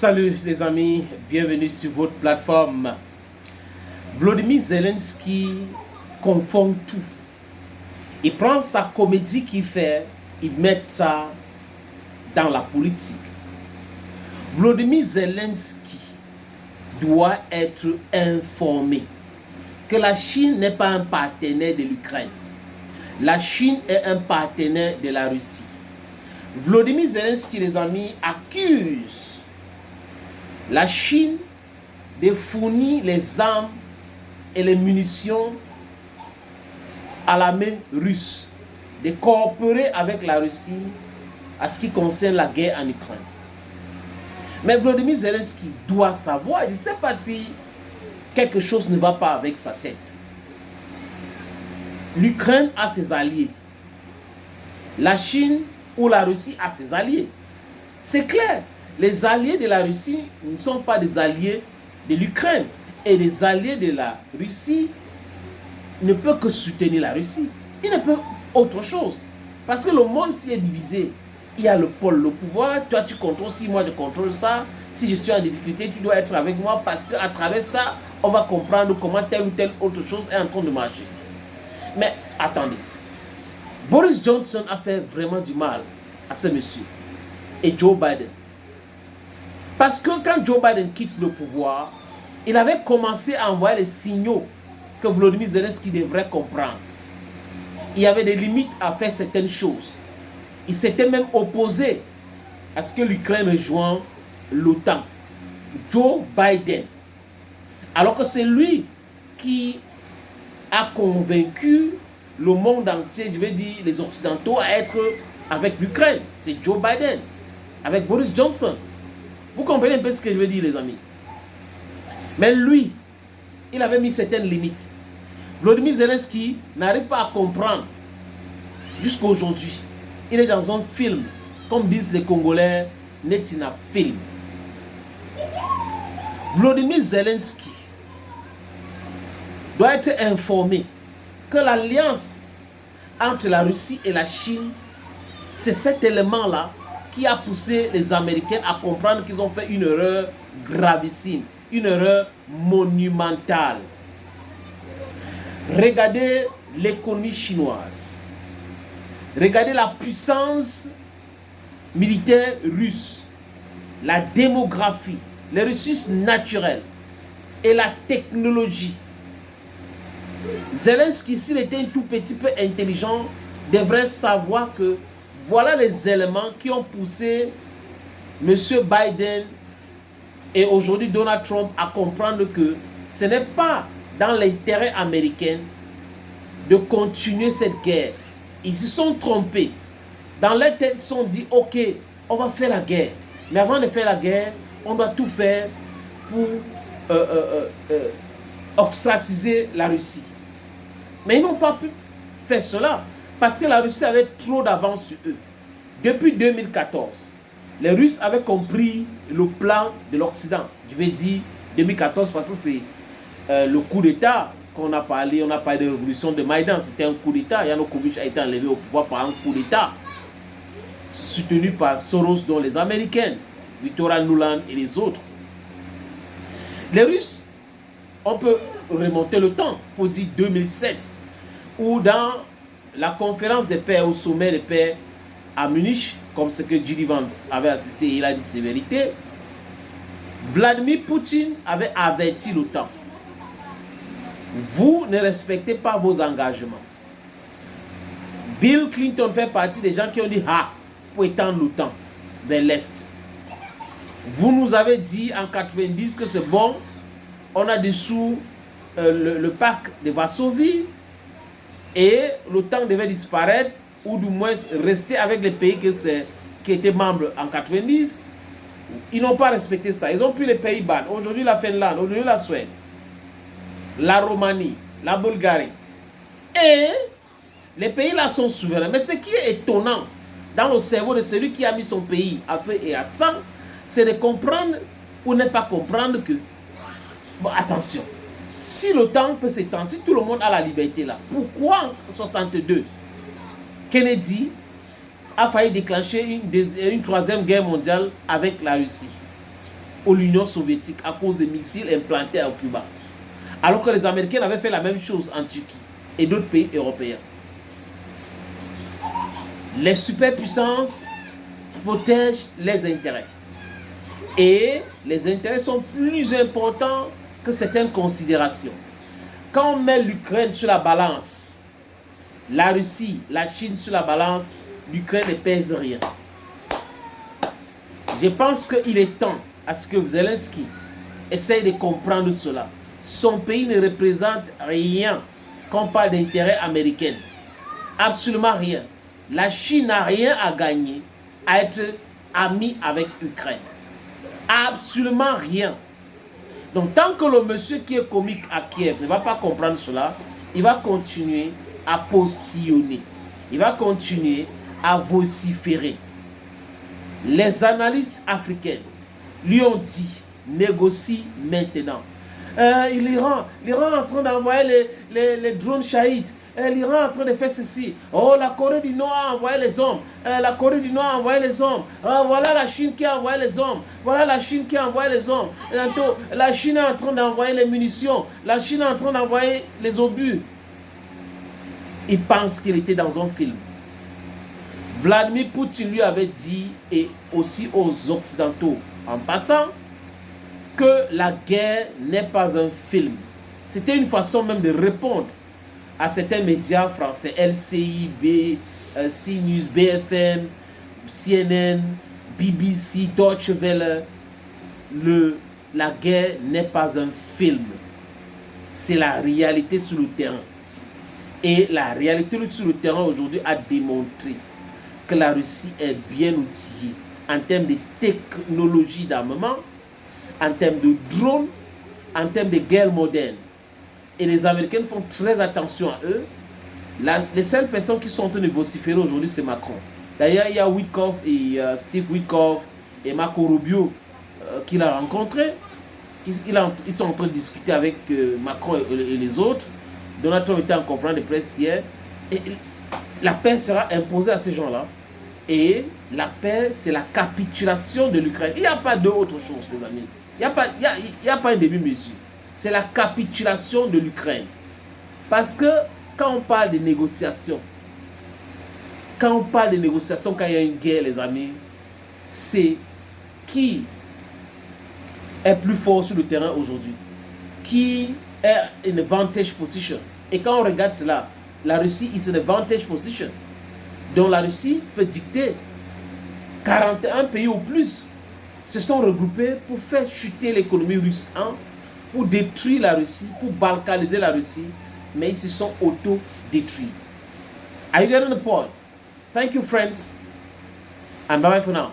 Salut les amis, bienvenue sur votre plateforme. Volodymyr Zelensky confond tout. Il prend sa comédie qu'il fait, il met ça dans la politique. Volodymyr Zelensky doit être informé que la Chine n'est pas un partenaire de l'Ukraine. La Chine est un partenaire de la Russie. Volodymyr Zelensky, les amis, accuse la Chine de fournir les armes et les munitions à l'armée russe, de coopérer avec la Russie à ce qui concerne la guerre en Ukraine. Mais Volodymyr Zelensky doit savoir, je ne sais pas si quelque chose ne va pas avec sa tête. L'Ukraine a ses alliés. La Chine ou la Russie a ses alliés. C'est clair. Les alliés de la Russie ne sont pas des alliés de l'Ukraine. Et les alliés de la Russie ne peuvent que soutenir la Russie. Ils ne peuvent autre chose. Parce que le monde s'y est divisé. Il y a le pôle, le pouvoir. Toi, tu contrôles si moi je contrôle ça. Si je suis en difficulté, tu dois être avec moi. Parce qu'à travers ça, on va comprendre comment telle ou telle autre chose est en train de marcher. Mais attendez. Boris Johnson a fait vraiment du mal à ce monsieur. Et Joe Biden. Parce que quand Joe Biden quitte le pouvoir, il avait commencé à envoyer les signaux que Volodymyr Zelensky devrait comprendre. Il y avait des limites à faire certaines choses. Il s'était même opposé à ce que l'Ukraine rejoigne l'OTAN. Joe Biden. Alors que c'est lui qui a convaincu le monde entier, je veux dire les Occidentaux, à être avec l'Ukraine. C'est Joe Biden, avec Boris Johnson. Vous comprenez un peu ce que je veux dire, les amis? Mais lui, il avait mis certaines limites. Volodymyr Zelensky n'arrive pas à comprendre jusqu'à aujourd'hui. Il est dans un film, comme disent les Congolais, Netina film. Volodymyr Zelensky doit être informé que l'alliance entre la Russie et la Chine, c'est cet élément-là qui a poussé les Américains à comprendre qu'ils ont fait une erreur gravissime, une erreur monumentale. Regardez l'économie chinoise. Regardez la puissance militaire russe, la démographie, les ressources naturelles et la technologie. Zelensky, s'il était un tout petit peu intelligent, devrait savoir que voilà les éléments qui ont poussé M. Biden et aujourd'hui Donald Trump à comprendre que ce n'est pas dans l'intérêt américain de continuer cette guerre. Ils se sont trompés. Dans leur tête, ils se sont dit, ok, on va faire la guerre. Mais avant de faire la guerre, on doit tout faire pour ostraciser la Russie. Mais ils n'ont pas pu faire cela. Parce que la Russie avait trop d'avance sur eux. Depuis 2014, les Russes avaient compris le plan de l'Occident. Je vais dire 2014 parce que c'est le coup d'État qu'on a parlé. On a parlé de révolution de Maïdan. C'était un coup d'État. Yanukovych a été enlevé au pouvoir par un coup d'État soutenu par Soros, dont les Américains, Victoria Nuland et les autres. Les Russes, on peut remonter le temps pour dire 2007, où dans la conférence des pairs au sommet des pairs à Munich, comme ce que J.D. Vance avait assisté, il a dit ses vérités, Vladimir Poutine avait averti l'OTAN. Vous ne respectez pas vos engagements. Bill Clinton fait partie des gens qui ont dit « Ah !» pour étendre l'OTAN vers l'Est. Vous nous avez dit en 90 que c'est bon, on a dissous le pacte de Varsovie, et l'OTAN devait disparaître ou du moins rester avec les pays qui étaient membres en 90. Ils n'ont pas respecté ça. Ils ont pris les Pays-Bas, aujourd'hui la Finlande, aujourd'hui la Suède, la Roumanie, la Bulgarie. Et les pays là sont souverains. Mais ce qui est étonnant dans le cerveau de celui qui a mis son pays à feu et à sang, c'est de comprendre ou ne pas comprendre que, bon, attention, si l'OTAN peut s'étendre, si tout le monde a la liberté là, pourquoi en 1962, Kennedy a failli déclencher une troisième guerre mondiale avec la Russie? à l'Union soviétique à cause des missiles implantés à Cuba. Alors que les Américains avaient fait la même chose en Turquie et d'autres pays européens. Les superpuissances protègent les intérêts. Et les intérêts sont plus importants que certaines considérations. Quand on met l'Ukraine sur la balance, la Russie, la Chine sur la balance, l'Ukraine ne pèse rien. Je pense qu'il est temps à ce que Zelensky essaye de comprendre cela. Son pays ne représente rien quand on parle d'intérêt américain. Absolument rien. La Chine n'a rien à gagner à être amie avec l'Ukraine. Absolument rien. Donc tant que le monsieur qui est comique à Kiev ne va pas comprendre cela, il va continuer à postillonner. Il va continuer à vociférer. Les analystes africains lui ont dit, négocie maintenant. L'Iran est en train d'envoyer les drones Shahid. L'Iran est en train de faire ceci. Oh, la Corée du Nord a envoyé les hommes. La Corée du Nord a envoyé les hommes. Voilà la Chine qui a envoyé les hommes. Voilà la Chine qui a envoyé les hommes. La Chine est en train d'envoyer les munitions. La Chine est en train d'envoyer les obus. Il pense qu'il était dans un film. Vladimir Poutine lui avait dit, et aussi aux Occidentaux en passant, que la guerre n'est pas un film. C'était une façon même de répondre à certains médias français, LCI, CNews, BFM, CNN, BBC, Deutsche Welle. La guerre n'est pas un film. C'est la réalité sur le terrain. Et la réalité sur le terrain aujourd'hui a démontré que la Russie est bien outillée en termes de technologie d'armement, en termes de drones, en termes de guerre moderne. Et les Américains font très attention à eux. Les seules personnes qui sont en train de vociférer aujourd'hui, c'est Macron. D'ailleurs, il y a Witkoff et Steve Witkoff et Marco Rubio qu'il a rencontrés. Ils sont en train de discuter avec Macron et les autres. Donald Trump était en conférence de presse hier. Et la paix sera imposée à ces gens-là. Et la paix, c'est la capitulation de l'Ukraine. Il n'y a pas d'autre chose, les amis. Il n'y a pas un demi-mesure. C'est la capitulation de l'Ukraine. Parce que quand on parle de négociations, quand il y a une guerre, les amis, c'est qui est plus fort sur le terrain aujourd'hui, qui est in a vantage position. Et quand on regarde cela, la Russie is in a vantage position. Donc la Russie peut dicter 41 pays ou plus se sont regroupés pour faire chuter l'économie russe, pour détruire la Russie, pour balkaniser la Russie, mais ils se sont auto-détruits. Are you getting the point? Thank you, friends, and bye-bye for now.